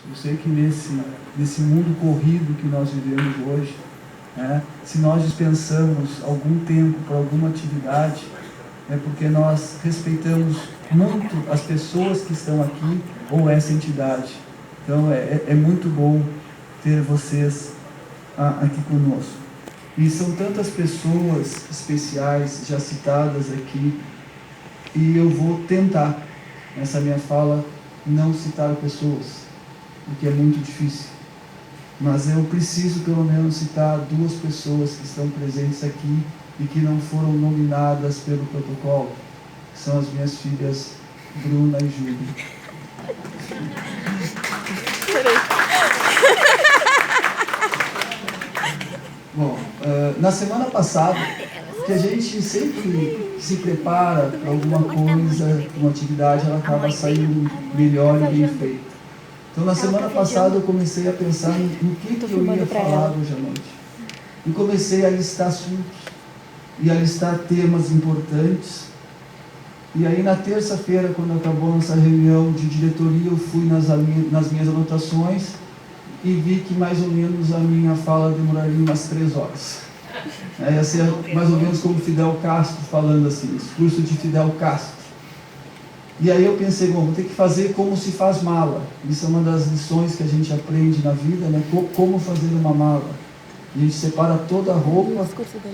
Eu sei que nesse mundo corrido que nós vivemos hoje, se nós dispensamos algum tempo para alguma atividade, é porque nós respeitamos muito as pessoas que estão aqui ou essa entidade. Então é muito bom ter vocês aqui conosco. E são tantas pessoas especiais já citadas aqui, e eu vou tentar, nessa minha fala, não citar pessoas, porque é muito difícil. Mas eu preciso pelo menos citar duas pessoas que estão presentes aqui e que não foram nominadas pelo protocolo, que são as minhas filhas Bruna e Júlia. Bom, na semana passada, que a gente sempre se prepara para alguma coisa, uma atividade, ela acaba saindo melhor e bem feita. Então, na semana passada, eu comecei a pensar no que eu ia falar hoje à noite. E comecei a listar assuntos e a listar temas importantes. E aí, na terça-feira, quando acabou nossa reunião de diretoria, eu fui nas minhas anotações e vi que mais ou menos a minha fala demoraria umas 3 horas. Ia ser mais ou menos como Fidel Castro falando assim, discurso de Fidel Castro. E aí eu pensei, bom, vou ter que fazer como se faz mala. Isso é uma das lições que a gente aprende na vida, né? Como fazer uma mala. A gente separa toda a roupa,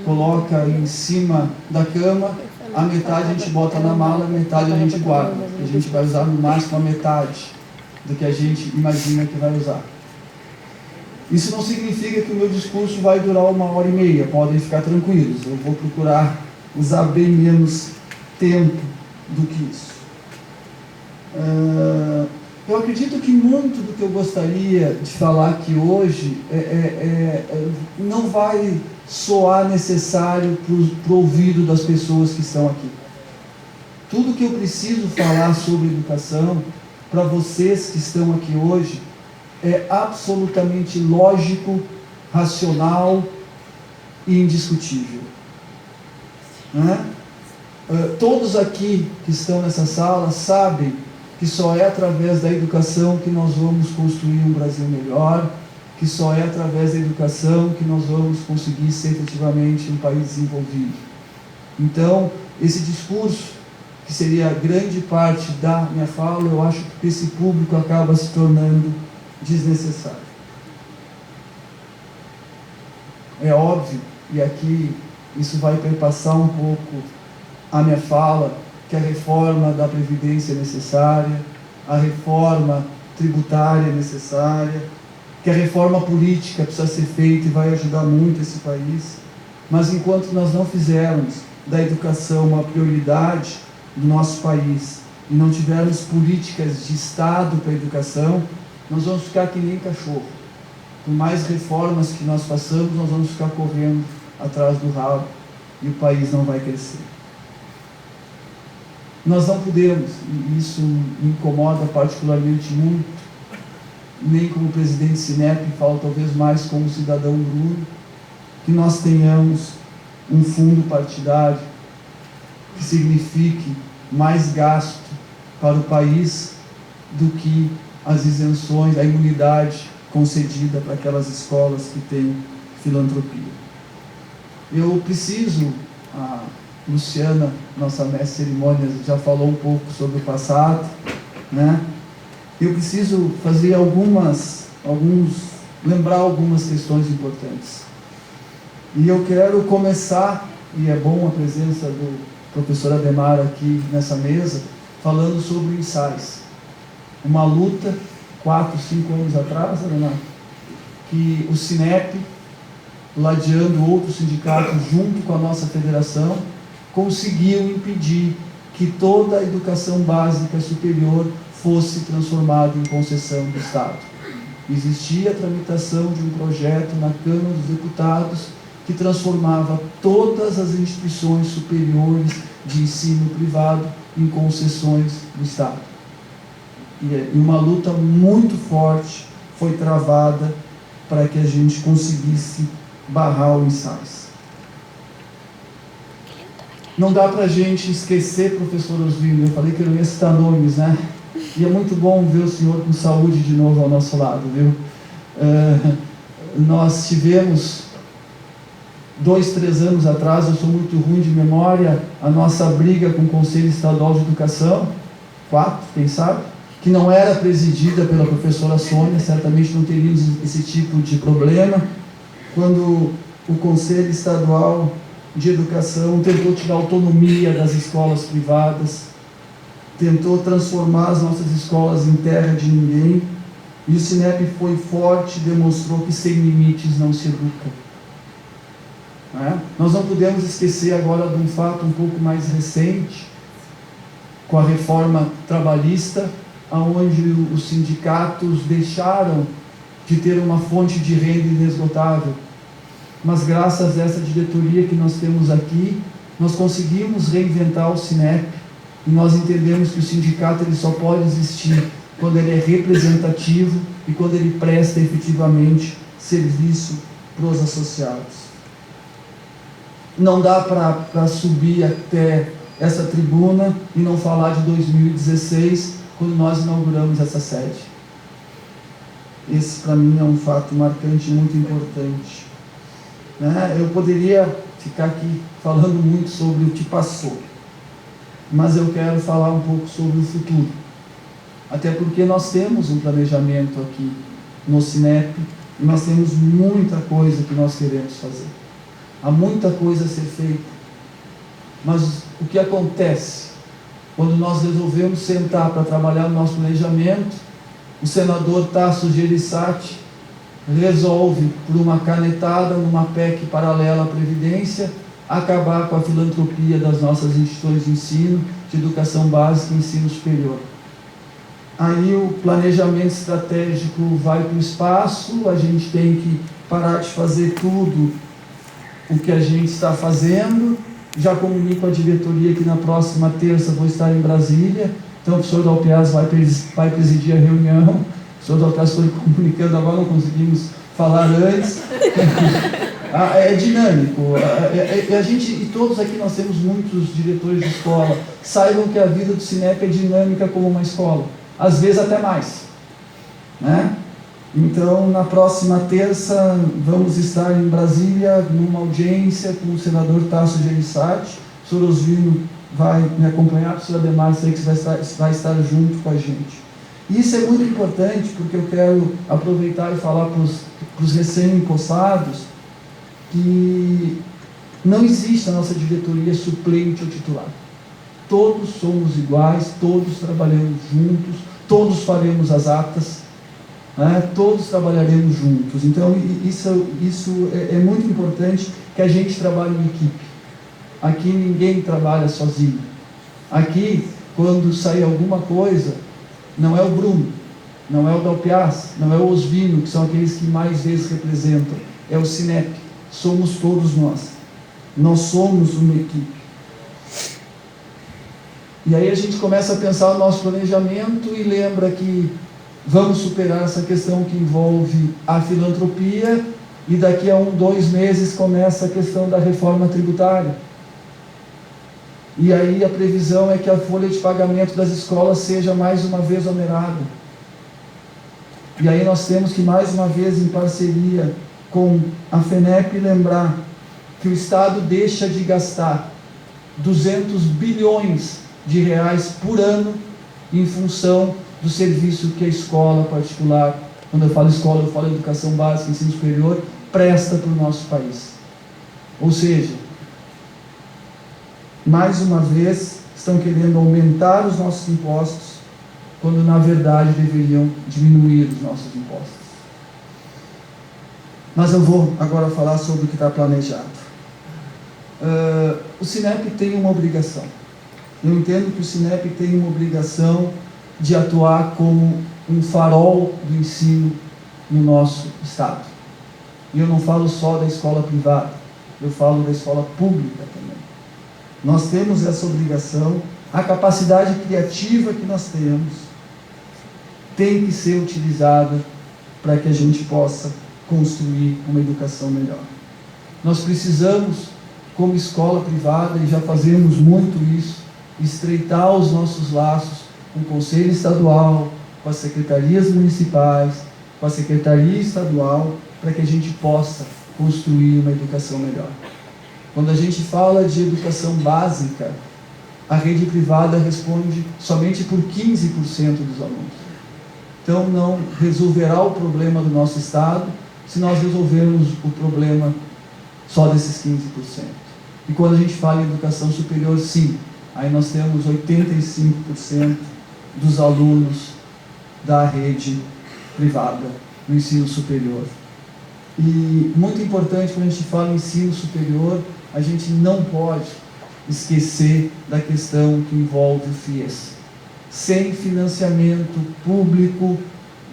coloca em cima da cama, a metade a gente bota na mala, a metade a gente guarda. A gente vai usar no máximo a metade do que a gente imagina que vai usar. Isso não significa que o meu discurso vai durar 1h30, podem ficar tranquilos. Eu vou procurar usar bem menos tempo do que isso. Eu acredito que muito do que eu gostaria de falar aqui hoje não vai soar necessário para o ouvido das pessoas que estão aqui. Tudo que eu preciso falar sobre educação, para vocês que estão aqui hoje, é absolutamente lógico, racional e indiscutível. Todos aqui que estão nessa sala sabem que só é através da educação que nós vamos construir um Brasil melhor, que só é através da educação que nós vamos conseguir ser efetivamente um país desenvolvido. Então, esse discurso, que seria grande parte da minha fala, eu acho que esse público acaba se tornando desnecessário. É óbvio, e aqui isso vai perpassar um pouco a minha fala, que a reforma da Previdência é necessária, a reforma tributária é necessária, que a reforma política precisa ser feita e vai ajudar muito esse país. Mas enquanto nós não fizermos da educação uma prioridade do nosso país e não tivermos políticas de Estado para a educação, nós vamos ficar que nem cachorro. Por mais reformas que nós façamos, nós vamos ficar correndo atrás do rabo e o país não vai crescer. Nós não podemos, e isso me incomoda particularmente muito, nem como presidente Sinep, falo talvez mais como cidadão Bruno, que nós tenhamos um fundo partidário que signifique mais gasto para o país do que as isenções, a imunidade concedida para aquelas escolas que têm filantropia. Eu preciso, a Luciana, nossa mestre de cerimônias, já falou um pouco sobre o passado, né? Eu preciso fazer lembrar algumas questões importantes. E eu quero começar, e é bom a presença do professor Ademar aqui nessa mesa, falando sobre o INSAIS. Uma luta, 4, 5 anos atrás, Ademar, que o Sinep, ladeando outros sindicatos junto com a nossa federação, conseguiu impedir que toda a educação básica superior fosse transformada em concessão do Estado. Existia a tramitação de um projeto na Câmara dos Deputados que transformava todas as instituições superiores de ensino privado em concessões do Estado. E uma luta muito forte foi travada para que a gente conseguisse barrar o INSAIS. Não dá para a gente esquecer, professor Oswildo, eu falei que eu não ia citar nomes, né? E é muito bom ver o senhor com saúde de novo ao nosso lado, viu? Nós tivemos 2, 3 anos atrás, eu sou muito ruim de memória, a nossa briga com o Conselho Estadual de Educação, 4, quem sabe, que não era presidida pela professora Sônia, certamente não teríamos esse tipo de problema, quando o Conselho Estadual de Educação tentou tirar a autonomia das escolas privadas, tentou transformar as nossas escolas em terra de ninguém, e o Sinep foi forte, demonstrou que sem limites não se educa. Nós não podemos esquecer agora de um fato um pouco mais recente, com a reforma trabalhista, onde os sindicatos deixaram de ter uma fonte de renda inesgotável. Mas graças a essa diretoria que nós temos aqui, nós conseguimos reinventar o Sinep, e nós entendemos que o sindicato ele só pode existir quando ele é representativo e quando ele presta efetivamente serviço para os associados. Não dá para subir até essa tribuna e não falar de 2016, quando nós inauguramos essa sede. Esse, para mim, é um fato marcante, muito importante. Eu poderia ficar aqui falando muito sobre o que passou, mas eu quero falar um pouco sobre o futuro. Até porque nós temos um planejamento aqui no Sinep, e nós temos muita coisa que nós queremos fazer. Há muita coisa a ser feita, mas o que acontece quando nós resolvemos sentar para trabalhar o nosso planejamento? O senador Tasso Gereissati resolve, por uma canetada, numa PEC paralela à Previdência, acabar com a filantropia das nossas instituições de ensino, de educação básica e ensino superior. Aí o planejamento estratégico vai para o espaço, a gente tem que parar de fazer tudo o que a gente está fazendo. Já comunico a diretoria que na próxima terça vou estar em Brasília, então o professor Dalpiaz vai presidir a reunião. O professor Dalpiaz foi comunicando agora, não conseguimos falar antes. É dinâmico, a gente, e todos aqui nós temos muitos diretores de escola, saibam que a vida do Sinep é dinâmica como uma escola, às vezes até mais, Então, na próxima terça, vamos estar em Brasília, numa audiência com o senador Tasso Gereissati. O senhor Osvino vai me acompanhar, o senhor Ademar, sei que vai estar junto com a gente. E isso é muito importante, porque eu quero aproveitar e falar para os recém-empossados que não existe a nossa diretoria suplente ou titular. Todos somos iguais, todos trabalhamos juntos, todos faremos as atas, todos trabalharemos juntos. Então isso é muito importante, que a gente trabalhe em equipe. Aqui ninguém trabalha sozinho. Aqui, quando sair alguma coisa, não é o Bruno, não é o Dalpiaz, não é o Osvino, que são aqueles que mais vezes representam, é o Sinep. Somos todos nós. Nós somos uma equipe. E aí a gente começa a pensar o nosso planejamento e lembra que vamos superar essa questão que envolve a filantropia, e daqui a 2 meses começa a questão da reforma tributária. E aí a previsão é que a folha de pagamento das escolas seja mais uma vez onerada. E aí nós temos que, mais uma vez, em parceria com a FENEP, lembrar que o Estado deixa de gastar 200 bilhões de reais por ano em função do serviço que a escola particular, quando eu falo escola, eu falo educação básica, ensino superior, presta para o nosso país. Ou seja, mais uma vez, estão querendo aumentar os nossos impostos, quando na verdade deveriam diminuir os nossos impostos. Mas eu vou agora falar sobre o que está planejado. O Sinep tem uma obrigação. Eu entendo que o Sinep tem uma obrigação de atuar como um farol do ensino no nosso Estado. E eu não falo só da escola privada, eu falo da escola pública também. Nós temos essa obrigação, a capacidade criativa que nós temos tem que ser utilizada para que a gente possa construir uma educação melhor. Nós precisamos, como escola privada, e já fazemos muito isso, estreitar os nossos laços com o Conselho Estadual, com as secretarias municipais, com a Secretaria Estadual, para que a gente possa construir uma educação melhor. Quando a gente fala de educação básica, a rede privada responde somente por 15% dos alunos. Então não resolverá o problema do nosso Estado se nós resolvermos o problema só desses 15%. E quando a gente fala em educação superior, sim, aí nós temos 85% dos alunos da rede privada no ensino superior. E muito importante, quando a gente fala em ensino superior, a gente não pode esquecer da questão que envolve o FIES. Sem financiamento público,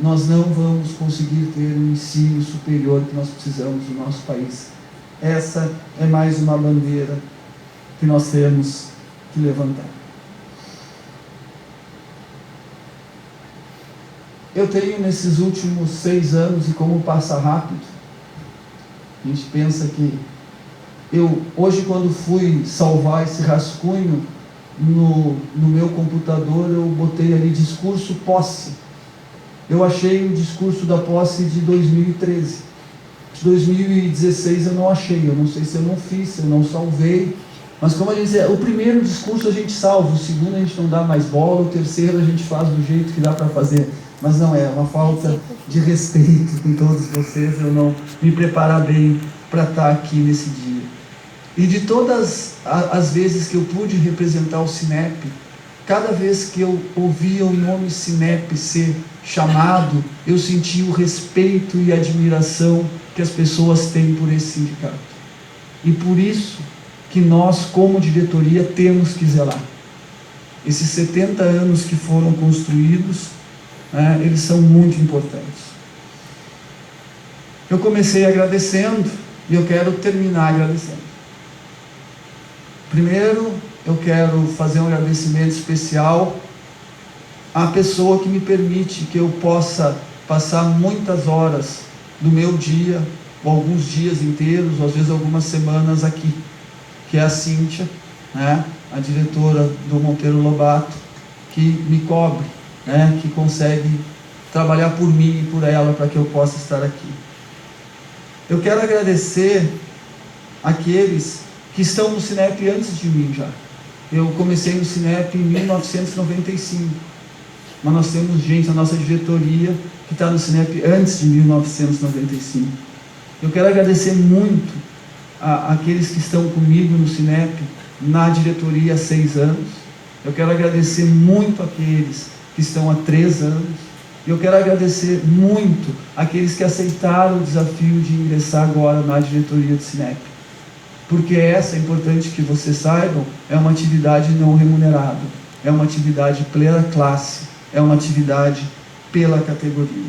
nós não vamos conseguir ter o ensino superior que nós precisamos no nosso país. Essa é mais uma bandeira que nós temos que levantar. Eu tenho, nesses últimos 6 anos, e como passa rápido, a gente pensa que hoje, quando fui salvar esse rascunho, no meu computador eu botei ali discurso posse. Eu achei o discurso da posse de 2013. De 2016 eu não achei, eu não sei se eu não fiz, se eu não salvei. Mas como a gente diz, o primeiro discurso a gente salva, o segundo a gente não dá mais bola, o terceiro a gente faz do jeito que dá para fazer. Mas não é uma falta de respeito com todos vocês, eu não me preparar bem para estar aqui nesse dia. E de todas as vezes que eu pude representar o Sinep, cada vez que eu ouvia o nome Sinep ser chamado, eu sentia o respeito e a admiração que as pessoas têm por esse sindicato. E por isso que nós, como diretoria, temos que zelar. Esses 70 anos que foram construídos, eles são muito importantes. Eu comecei agradecendo e eu quero terminar agradecendo. Primeiro, eu quero fazer um agradecimento especial à pessoa que me permite que eu possa passar muitas horas do meu dia, ou alguns dias inteiros, ou às vezes algumas semanas aqui, que é a Cíntia, a diretora do Monteiro Lobato, que me cobre, que consegue trabalhar por mim e por ela para que eu possa estar aqui. Eu quero agradecer aqueles que estão no Sinep antes de mim já. Eu comecei no Sinep em 1995, mas nós temos gente na nossa diretoria que está no Sinep antes de 1995. Eu quero agradecer muito àqueles que estão comigo no Sinep, na diretoria há 6 anos. Eu quero agradecer muito àqueles que estão há 3 anos. E eu quero agradecer muito àqueles que aceitaram o desafio de ingressar agora na diretoria do Sinep. Porque essa, é importante que vocês saibam, é uma atividade não remunerada, é uma atividade pela classe, é uma atividade pela categoria.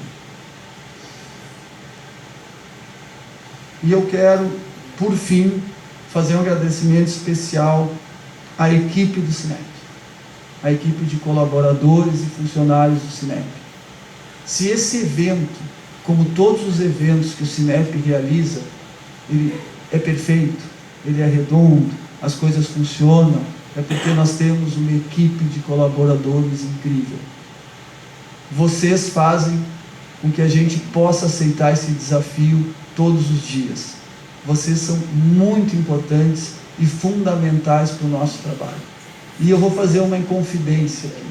E eu quero, por fim, fazer um agradecimento especial à equipe do Sinep, à equipe de colaboradores e funcionários do Sinep. Se esse evento, como todos os eventos que o Sinep realiza, ele é perfeito, ele é redondo, as coisas funcionam, é porque nós temos uma equipe de colaboradores incrível. Vocês fazem com que a gente possa aceitar esse desafio todos os dias. Vocês são muito importantes e fundamentais para o nosso trabalho. E eu vou fazer uma inconfidência aqui.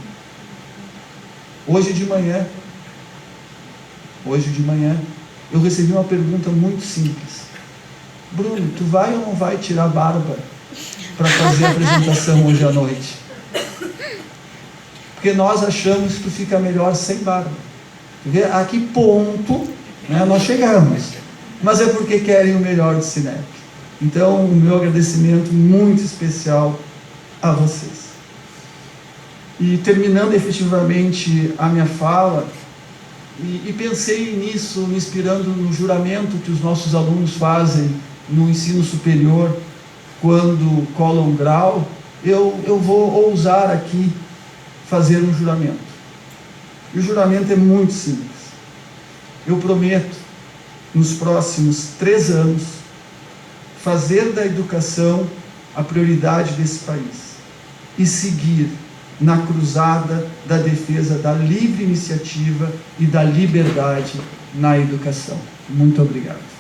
Hoje de manhã, eu recebi uma pergunta muito simples. Bruno, tu vai ou não vai tirar a barba para fazer a apresentação hoje à noite? Porque nós achamos que tu fica melhor sem barba. A que ponto nós chegamos? Mas é porque querem o melhor do Sinep. Então, o meu agradecimento muito especial a vocês. E terminando efetivamente a minha fala, e pensei nisso, me inspirando no juramento que os nossos alunos fazem no ensino superior, quando colam um grau, eu vou ousar aqui fazer um juramento. E o juramento é muito simples. Eu prometo, nos próximos 3 anos, fazer da educação a prioridade desse país e seguir na cruzada da defesa da livre iniciativa e da liberdade na educação. Muito obrigado.